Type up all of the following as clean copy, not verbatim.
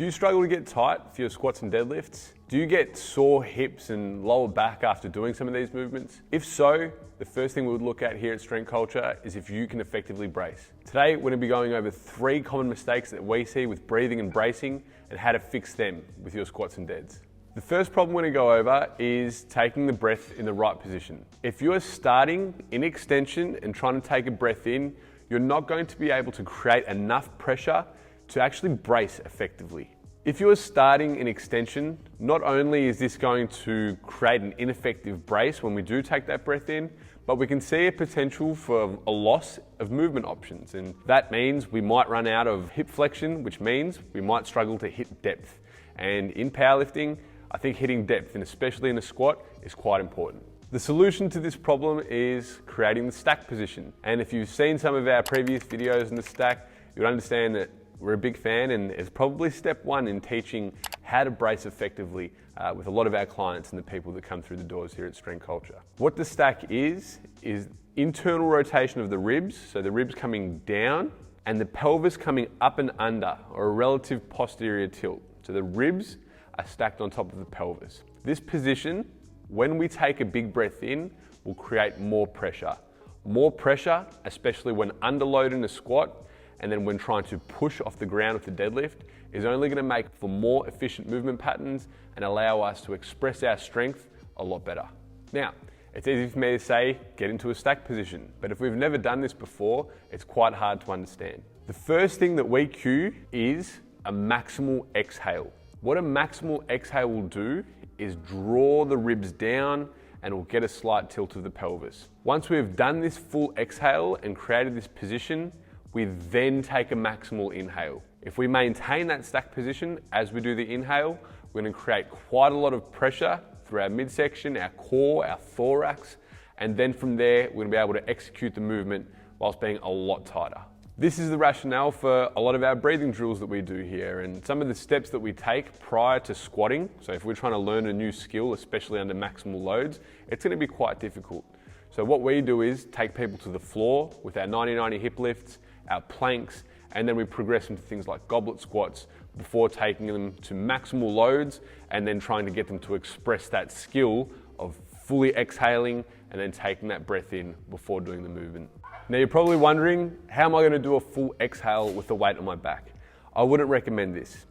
Do you struggle to get tight for your squats and deadlifts? Do you get sore hips and lower back after doing some of these movements? If so, the first thing we would look at here at Strength Culture is if you can effectively brace. Today, we're going to be going over 3 common mistakes that we see with breathing and bracing and how to fix them with your squats and deads. The first problem we're going to go over is taking the breath in the right position. If you are starting in extension and trying to take a breath in, you're not going to be able to create enough pressure to actually brace effectively. If you are starting in extension, not only is this going to create an ineffective brace when we do take that breath in, but we can see a potential for a loss of movement options. And that means we might run out of hip flexion, which means we might struggle to hit depth. And in powerlifting, I think hitting depth, and especially in a squat, is quite important. The solution to this problem is creating the stack position. And if you've seen some of our previous videos in the stack, you'll understand that we're a big fan, and it's probably step 1 in teaching how to brace effectively with a lot of our clients and the people that come through the doors here at Strength Culture. What the stack is internal rotation of the ribs, so the ribs coming down and the pelvis coming up and under, or a relative posterior tilt. So the ribs are stacked on top of the pelvis. This position, when we take a big breath in, will create more pressure. More pressure, especially when underloaded in a squat, and then when trying to push off the ground with the deadlift, is only going to make for more efficient movement patterns and allow us to express our strength a lot better. Now, it's easy for me to say, get into a stack position, but if we've never done this before, it's quite hard to understand. The first thing that we cue is a maximal exhale. What a maximal exhale will do is draw the ribs down and will get a slight tilt of the pelvis. Once we've done this full exhale and created this position, we then take a maximal inhale. If we maintain that stack position as we do the inhale, we're going to create quite a lot of pressure through our midsection, our core, our thorax, and then from there, we're going to be able to execute the movement whilst being a lot tighter. This is the rationale for a lot of our breathing drills that we do here, and some of the steps that we take prior to squatting. So if we're trying to learn a new skill, especially under maximal loads, it's going to be quite difficult. So what we do is take people to the floor with our 90-90 hip lifts, our planks, and then we progress into things like goblet squats before taking them to maximal loads and then trying to get them to express that skill of fully exhaling and then taking that breath in before doing the movement. Now you're probably wondering, how am I going to do a full exhale with the weight on my back? I wouldn't recommend this.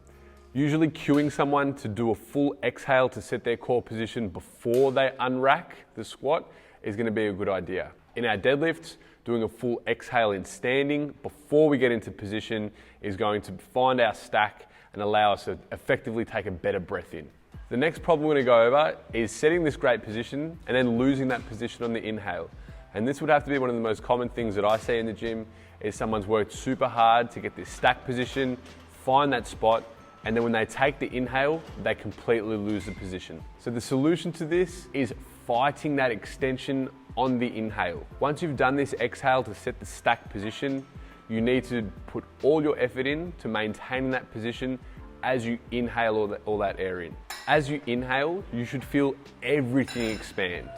Usually cueing someone to do a full exhale to set their core position before they unrack the squat is going to be a good idea. In our deadlifts, doing a full exhale in standing before we get into position is going to find our stack and allow us to effectively take a better breath in. The next problem we're going to go over is setting this great position and then losing that position on the inhale. And this would have to be one of the most common things that I see in the gym, is someone's worked super hard to get this stack position, find that spot, and then when they take the inhale, they completely lose the position. So the solution to this is fighting that extension on the inhale. Once you've done this exhale to set the stack position, you need to put all your effort in to maintain that position as you inhale all that air in. As you inhale, you should feel everything expand.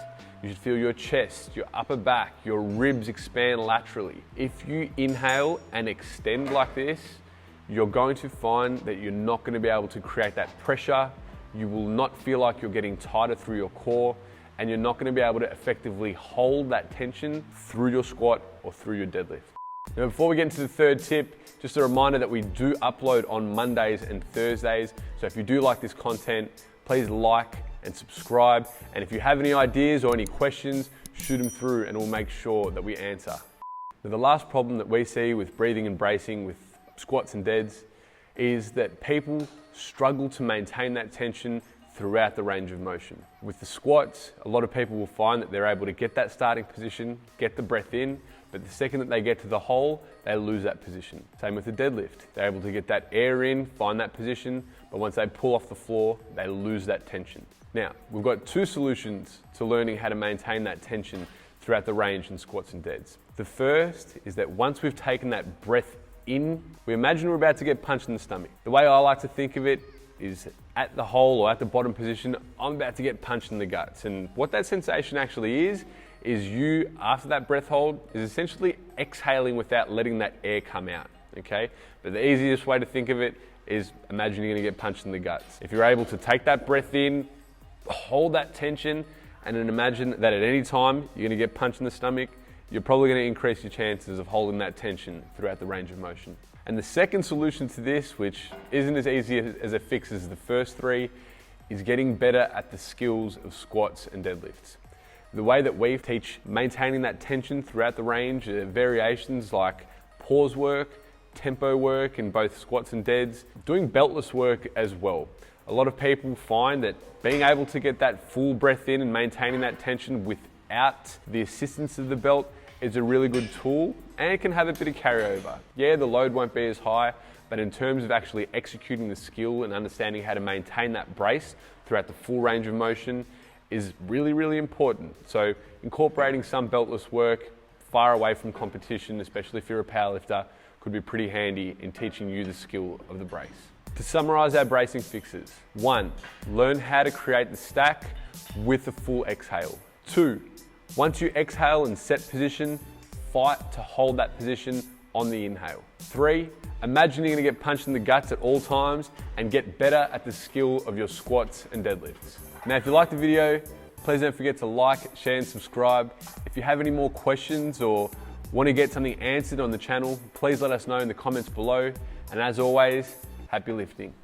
You should feel your chest, your upper back, your ribs expand laterally. If you inhale and extend like this, you're going to find that you're not going to be able to create that pressure. You will not feel like you're getting tighter through your core, and you're not going to be able to effectively hold that tension through your squat or through your deadlift. Now, before we get into the third tip, just a reminder that we do upload on Mondays and Thursdays. So if you do like this content, please like and subscribe. And if you have any ideas or any questions, shoot them through and we'll make sure that we answer. Now, the last problem that we see with breathing and bracing with squats and deads is that people struggle to maintain that tension throughout the range of motion. With the squats, a lot of people will find that they're able to get that starting position, get the breath in, but the second that they get to the hole, they lose that position. Same with the deadlift. They're able to get that air in, find that position, but once they pull off the floor, they lose that tension. Now, we've got 2 solutions to learning how to maintain that tension throughout the range in squats and deads. The first is that once we've taken that breath in, we imagine we're about to get punched in the stomach. The way I like to think of it is at the hole or at the bottom position, I'm about to get punched in the guts. And what that sensation actually is you, after that breath hold, is essentially exhaling without letting that air come out, okay? But the easiest way to think of it is imagine you're gonna get punched in the guts. If you're able to take that breath in, hold that tension, and then imagine that at any time you're gonna get punched in the stomach, you're probably gonna increase your chances of holding that tension throughout the range of motion. And the second solution to this, which isn't as easy as a fix as the first three, is getting better at the skills of squats and deadlifts. The way that we teach maintaining that tension throughout the range, variations like pause work, tempo work in both squats and deads, doing beltless work as well. A lot of people find that being able to get that full breath in and maintaining that tension without the assistance of the belt is a really good tool, and it can have a bit of carryover. Yeah, the load won't be as high, but in terms of actually executing the skill and understanding how to maintain that brace throughout the full range of motion is really, really important. So incorporating some beltless work far away from competition, especially if you're a powerlifter, could be pretty handy in teaching you the skill of the brace. To summarize our bracing fixes: 1, learn how to create the stack with a full exhale. 2, once you exhale and set position, fight to hold that position on the inhale. 3, imagine you're gonna get punched in the guts at all times and get better at the skill of your squats and deadlifts. Now, if you liked the video, please don't forget to like, share, and subscribe. If you have any more questions or want to get something answered on the channel, please let us know in the comments below. And as always, happy lifting.